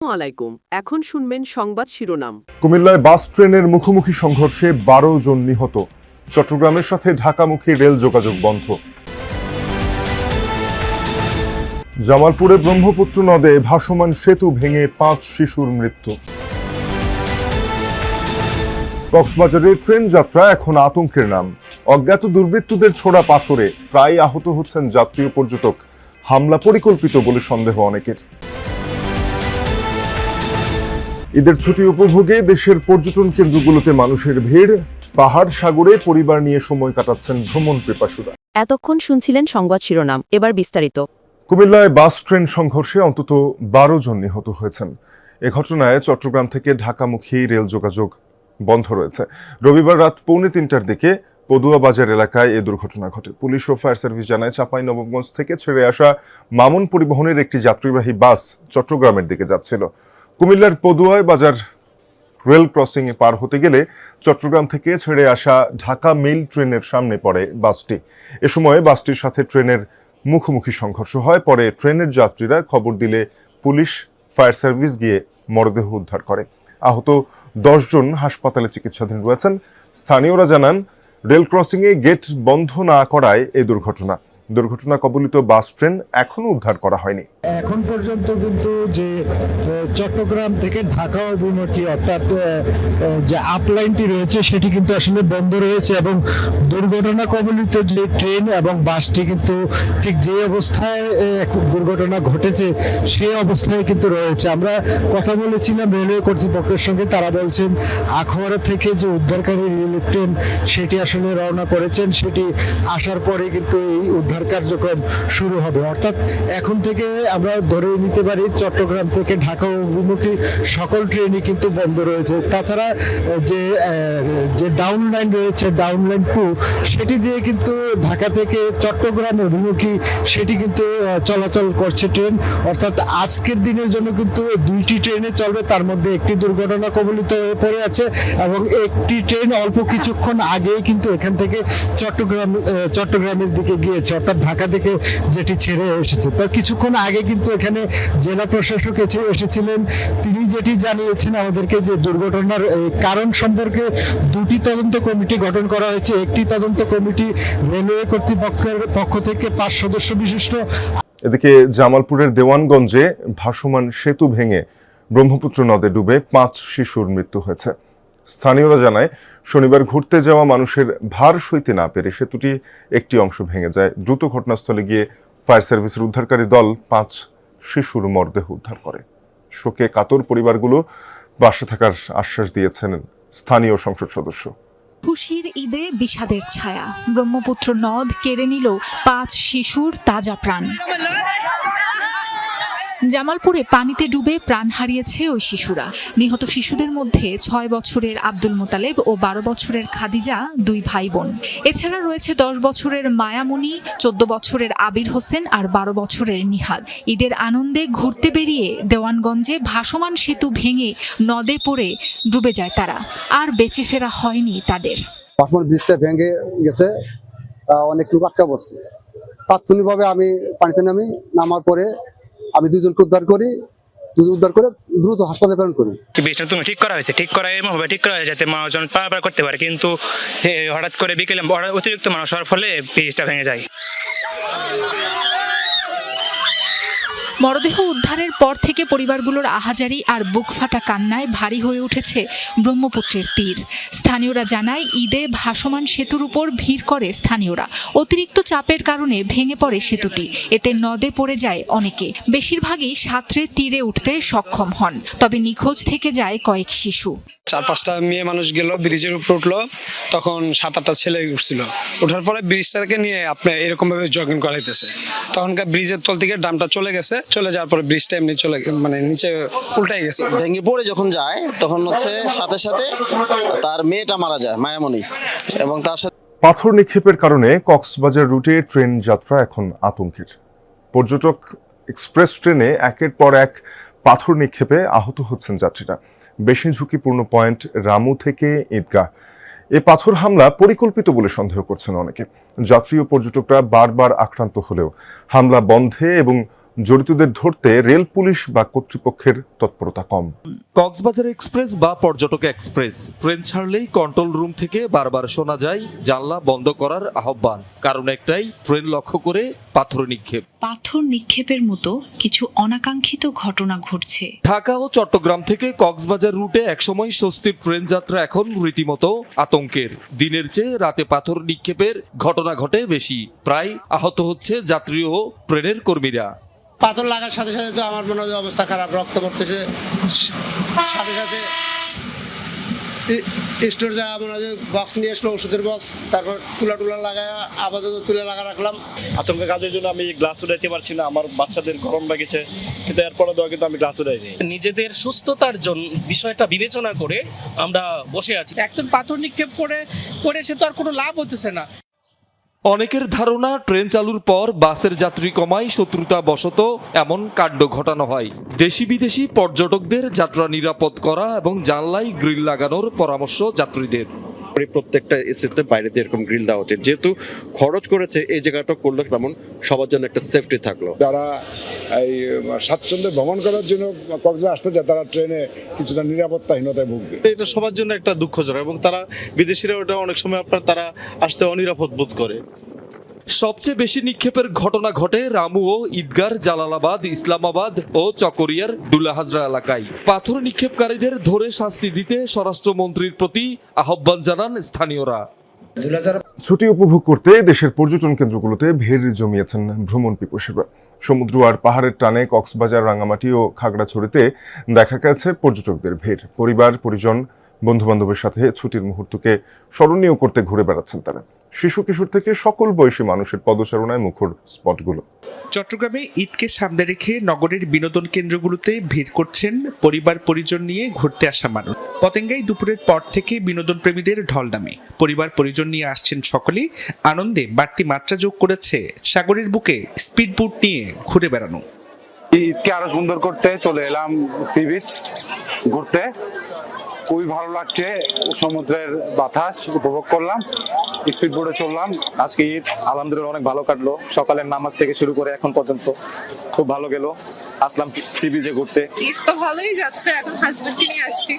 আলাইকুম। এখন শুনবেন সংবাদ শিরোনাম। কুমিল্লায় বাস ট্রেনের মুখোমুখি সংঘর্ষে 12 জন নিহত। চট্টগ্রামের সাথে ঢাকামুখী রেল যোগাযোগ বন্ধ। জামালপুরে ব্রহ্মপুত্র নদে ভাসমান সেতু ভেঙে 5 শিশুর মৃত্যু। কক্সবাজারের ট্রেন যাত্রা এখন আতঙ্কের নাম। অজ্ঞাত দুর্বৃত্তদের ছোড়া পাথরে প্রায় আহত হচ্ছেন যাত্রী ও পর্যটক। হামলা পরিকল্পিত বলে সন্দেহ অনেকের। ঈদের ছুটি উপভোগে দেশের পর্যটন কেন্দ্রগুলোতে মানুষের ভিড়। পাহাড় সাগরে পরিবার নিয়ে সময় কাটাচ্ছেন ভ্রমণ পিপাসুরা। এতক্ষণ শুনছিলেন সংবাদ শিরোনাম, এবার বিস্তারিত। কুমিল্লায় বাস ট্রেন সংঘর্ষে অন্তত 12 জন নিহত হয়েছেন। এ ঘটনায় চট্টগ্রাম থেকে ঢাকামুখী রেল যোগাযোগ বন্ধ রয়েছে। রবিবার রাত 2:45টার দিকে পদুয়া বাজার এলাকায় এ দুর্ঘটনা ঘটে। পুলিশ ও ফায়ার সার্ভিস জানায়, চাঁপাইনবাবগঞ্জ থেকে ছেড়ে আসা মামুন পরিবহনের একটি যাত্রীবাহী বাস চট্টগ্রামের দিকে যাচ্ছিল। কুমিল্লার পদুয়ায় বাজার রেল ক্রসিং এ পার হতে গেলে চট্টগ্রাম থেকে ছেড়ে আসা ঢাকা মেইল ট্রেনের সামনে পড়ে বাসটি। এ সময় বাসটির সাথে ট্রেনের মুখোমুখি সংঘর্ষ হয়। পরে ট্রেনের যাত্রীরা খবর দিলে পুলিশ, ফায়ার সার্ভিস গিয়ে মরদেহ উদ্ধার করে। আহত 10 জন হাসপাতালে চিকিৎসাধীন রয়েছেন। স্থানীয়রা জানান, রেল ক্রসিংয়ে গেট বন্ধ না করায় এই দুর্ঘটনা কবলিত বাস ট্রেন এখনো উদ্ধার করা হয়নি। এখন পর্যন্ত কিন্তু যে চট্টগ্রাম থেকে ঢাকা অভিমুখী অর্থাৎ যে আপলাইনটি রয়েছে সেটি কিন্তু আসলে বন্ধ রয়েছে এবং দুর্ঘটনা কবলিত যে ট্রেন এবং বাসটি কিন্তু ঠিক যে অবস্থায় দুর্ঘটনা ঘটেছে সেই অবস্থায় কিন্তু রয়েছে। আমরা কথা বলেছিলাম রেলওয়ে কর্তৃপক্ষের সঙ্গে, তারা বলছেন আখাউড়া থেকে যে উদ্ধারকারী রিলিফ ট্রেন সেটি আসলে রওনা করেছেন, সেটি আসার পরে কিন্তু এই উদ্ধার কার্যক্রম শুরু হবে। অর্থাৎ এখন থেকে আমরা ধরে নিতে পারি চট্টগ্রাম থেকে ঢাকা অভিমুখী সকল ট্রেনই কিন্তু বন্ধ রয়েছে। তাছাড়া যে ডাউন লাইন রয়েছে, ডাউন লাইন 2, সেটি দিয়ে কিন্তু ঢাকা থেকে চট্টগ্রাম অভিমুখী সেটি কিন্তু চলাচল করছে ট্রেন। অর্থাৎ আজকের দিনের জন্য কিন্তু 2টি ট্রেনে চলবে, তার মধ্যে একটি দুর্ঘটনা কবলিত হয়ে পড়ে আছে এবং একটি ট্রেন অল্প কিছুক্ষণ আগেই কিন্তু এখান থেকে চট্টগ্রামের দিকে গিয়েছে, অর্থাৎ ঢাকা থেকে যেটি ছেড়ে এসেছে। তো কিছুক্ষণ আগে কিন্তু এখানে জেলা প্রশাসক এসেছিলেন। তিনি যেটি জানিয়েছেন আমাদেরকে যে দুর্ঘটনার কারণ সম্পর্কে 2টি তদন্ত কমিটি গঠন করা হয়েছে। একটি তদন্ত কমিটি রেলওয়ে কর্তৃপক্ষের পক্ষ থেকে 5 সদস্য বিশিষ্ট। এদিকে জামালপুরের দেওয়ানগঞ্জে ভাসমান সেতু ভেঙে ব্রহ্মপুত্র নদে ডুবে 5 শিশুর মৃত্যু হয়েছে। স্থানীয়রা জানায়, শনিবার ঘুরতে যাওয়া মানুষের ভার সইতে না পেরে সেতুটি একটি অংশ ভেঙে যায়। দ্রুত ঘটনাস্থলে গিয়ে ফায়ার সার্ভিসের উদ্ধারকারী দল 5 শিশুর মরদেহ উদ্ধার করে। শোকে কাতর পরিবারগুলো পাশে থাকার আশ্বাস দিয়েছেন স্থানীয় সংসদ সদস্য। খুশির ঈদে বিষাদের ছায়া, ব্রহ্মপুত্র নদ কেড়ে নিল 5 শিশুর তাজা প্রাণ। জামালপুরে পানিতে ডুবে প্রাণ হারিয়েছে ওই শিশুরা। নিহত শিশুদের মধ্যে 6 বছরের আব্দুল মোতালেব ও 12 বছরের খাদিজা 2 ভাই বোন। এছাড়া রয়েছে 10 বছরের মায়ামণি, 14 বছরের আবির হোসেন আর 12 বছরের নিহাদ। ঈদের আনন্দে ঘুরতে বেরিয়ে দেওয়ানগঞ্জে ভাসমান সেতু ভেঙে নদে পড়ে ডুবে যায় তারা। আর বেঁচে ফেরা হয়নি তাদের। ভাসমান ব্রিজটা ভেঙে গেছে, অনেক লোক আটকা পড়ছে। তাৎক্ষণিকভাবে আমি পানিতে নামার পরে আমি 2 জনকে উদ্ধার করে দ্রুত হাসপাতালে প্রেরণ করি। ব্রিজটা তুমি ঠিক করা হয়েছে, ঠিক করা এরকমভাবে ঠিক করা হয়েছে যাতে মানুষজন পারাপার করতে পারে, কিন্তু হঠাৎ করে বিকেলে অতিরিক্ত মানুষ হওয়ার ফলে ব্রিজটা ভেঙে যায়। মরদেহ উদ্ধারের পর থেকে পরিবারগুলোর আহাজারি আর বুক ফাটা কান্নায় ভারী হয়ে উঠেছে ব্রহ্মপুত্রের তীর। স্থানীয়রা জানায়, ঈদে ভাসমান সেতুর উপর ভিড় করে স্থানীয়রা। অতিরিক্ত চাপের কারণে ভেঙে পড়ে সেতুটি, এতে নদে পড়ে যায় অনেকে। বেশিরভাগই সাঁতরে তীরে উঠতে সক্ষম হন, তবে নিখোঁজ থেকে যায় কয়েক শিশু। 4-5টা মেয়ে মানুষ গেল, ব্রিজের উপর উঠলো, তখন 7-8টা ছেলে উঠছিল। ওঠার পরে ব্রিজটাকে নিয়ে আপনার এরকম ভাবে জগিং করাইতেছে। তখনকার ব্রিজের তল থেকে ডামটা চলে গেছে, চলে যাওয়ার পরে ব্রিজটা এমনি নিচে উল্টাই গেছে। ভেঙে পড়ে যখন যায় তখন সাথে সাথে তার মেয়েটা মারা যায়, মায়ামণি, এবং তার সাথে পাথর নিক্ষেপের কারণে কক্সবাজার রুটে ট্রেন যাত্রা এখন আতঙ্কের। পর্যটক এক্সপ্রেস ট্রেনে একের পর এক পাথর নিক্ষেপে আহত হচ্ছেন যাত্রীরা। বেশি ঝুঁকিপূর্ণ পয়েন্ট রামু থেকে ঈদগাহ। এ পাথর হামলা পরিকল্পিত বলে সন্দেহ করছেন অনেকে। যাত্রী ও পর্যটকরা বারবার আক্রান্ত হলেও হামলা বন্ধে এবং জড়িতদের ধরতে রেল পুলিশ বা কর্তৃপক্ষের তৎপরতা কম। কক্সবাজার এক্সপ্রেস বা পর্যটক এক্সপ্রেস ট্রেন ছাড়লেই কন্ট্রোল রুম থেকে বারবার শোনা যায় জানলা বন্ধ করার আহ্বান। কারণ একটাই, ট্রেন লক্ষ্য করে পাথর নিক্ষেপ। পাথর নিক্ষেপের মতো কিছু অনাকাঙ্ক্ষিত ঘটনা ঘটছে। ঢাকা ও চট্টগ্রাম থেকে কক্সবাজার রুটে একসময় স্বস্তির ট্রেন যাত্রা এখন রীতিমতো আতঙ্কের। দিনের চেয়ে রাতে পাথর নিক্ষেপের ঘটনা ঘটে বেশি। প্রায় আহত হচ্ছে যাত্রী ও ট্রেনের কর্মীরা। পাথর লাগার সাথে সাথে তো আমার মনে হয় অবস্থা খারাপ, রক্ত পড়তেছে, সাথে সাথে স্টোর যা মনে হয় বক্স নিয়ে আসলো, ওষুধের বক্স, তারপর তুলা লাগায় আপাতত তুলে লাগা রাখলাম। আতঙ্কের কাজের জন্য আমি গ্লাস উঠাইতে পারছি না, আমার বাচ্চাদের গরম লাগেছে, কিন্তু এরপরে দেওয়া কিন্তু আমি গ্লাস উঠাইনি। নিজেদের সুস্থতার জন্য বিষয়টা বিবেচনা করে আমরা বসে আছি। একজন পাথর নিক্ষেপ করে সে তো আর কোনো লাভ হতেছে না। অনেকের ধারণা ট্রেন চালুর পর বাসের যাত্রী কমায় শত্রুতা বশত এমন কাণ্ড ঘটানো হয়। দেশি বিদেশি পর্যটকদের যাত্রা নিরাপদ করা এবং জানলায় গ্রিল লাগানোর পরামর্শ যাত্রীদের। প্রত্যেকটা এসিতে বাইরেতে এরকম গ্রিল দেওয়া উচিত, যেহেতু খরচ করেছে এই জায়গাটা করলে তেমন সবার জন্য একটা সেফটি থাকলো। যারা এই স্বাচ্ছন্দ্যে ভ্রমণ করার জন্য কক্সবাজার আসতে যায় তারা ট্রেনে কিছুটা নিরাপত্তাহীনতায় ভুগবে। এটা সবার জন্য একটা দুঃখজনক, এবং তারা বিদেশিরা ওটা অনেক সময় তারা আসতে অনিরাপদ বোধ করে। সবচেয়ে বেশি নিক্ষেপের ঘটনা ঘটে রামু ও ঈদগার, জালালাবাদ, ইসলামাবাদ ও চকরিয়ার ডুলাহাজরা এলাকায়। পাথর নিক্ষেপকারীদের ধরে শাস্তি দিতে স্বরাষ্ট্রমন্ত্রীর প্রতি আহ্বান জানান স্থানীয়রা। ছুটি উপভোগ করতে দেশের পর্যটন কেন্দ্রগুলোতে ভিড় জমিয়েছেন ভ্রমণ পিপাসুরা। সমুদ্র আর পাহাড়ের টানে কক্সবাজার, রাঙামাটি ও খাগড়াছড়িতে দেখা গেছে পর্যটকদের ভিড়। পরিবার, পরিজন, বন্ধুবান্ধবের সাথে ছুটির মুহূর্তকে স্মরণীয় করতে ঘুরে বেড়াচ্ছেন তারা। শিশু কিশোর থেকে সকল বয়সী মানুষের পদচারণায় মুখর স্পটগুলো। চট্টগ্রামে ঈদকে সামনে রেখে নগরের বিনোদন কেন্দ্রগুলোতে ভিড় করছেন পরিবার পরিজন নিয়ে ঘুরতে আসা মানুষ। পতেঙ্গায় দুপুরের পর থেকে বিনোদন প্রেমীদের ঢল নামে। পরিবার পরিজন নিয়ে আসছেন সকলেই। আনন্দে বাড়তি মাত্রা যোগ করেছে সাগরের বুকে স্পিড বোট নিয়ে ঘুরে বেড়ানো। ঈদকে আরো সুন্দর করতে চলে এলাম সি বিচ ঘুরতে। খুবই ভালো লাগছে, সমুদ্রের বাতাস উপভোগ করলাম, স্পিড বোটে চললাম। আজকে ঈদ আলহামদুলিল্লাহ অনেক ভালো কাটলো, সকালের নামাজ থেকে শুরু করে এখন পর্যন্ত খুব ভালো গেল। আসলাম সি বিচে ঘুরতে। ঈদ তো ভালোই যাচ্ছে, এখন হাজবেন্ডকে নিয়ে আসছি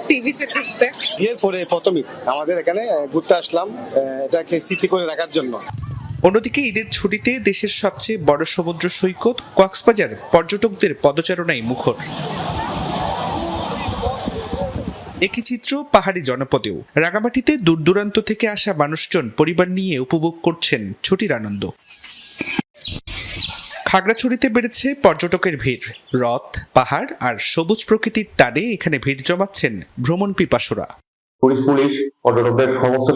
সি বিচে ঘুরতে। বিয়ের পরে প্রথম ঈদ আমাদের এখানে ঘুরতে আসলাম, এটাকে স্মৃতি করে রাখার জন্য। অন্যদিকে ঈদের ছুটিতে দেশের সবচেয়ে বড় সমুদ্র সৈকত কক্সবাজার পর্যটকদের পদচারণায় মুখর। একই চিত্র পাহাড়ি জনপদেও। রাঙামাটিতে দূর দূরান্ত থেকে আসা মানুষজন পরিবার নিয়ে উপভোগ করছেন ছুটির আনন্দ। খাগড়াছড়িতে বেড়েছে পর্যটকের ভিড়। হ্রদ, পাহাড় আর সবুজ প্রকৃতির টানে এখানে ভিড় জমাচ্ছেন ভ্রমণ পিপাসুরা। পুলিশ পর্যটকদের সমস্ত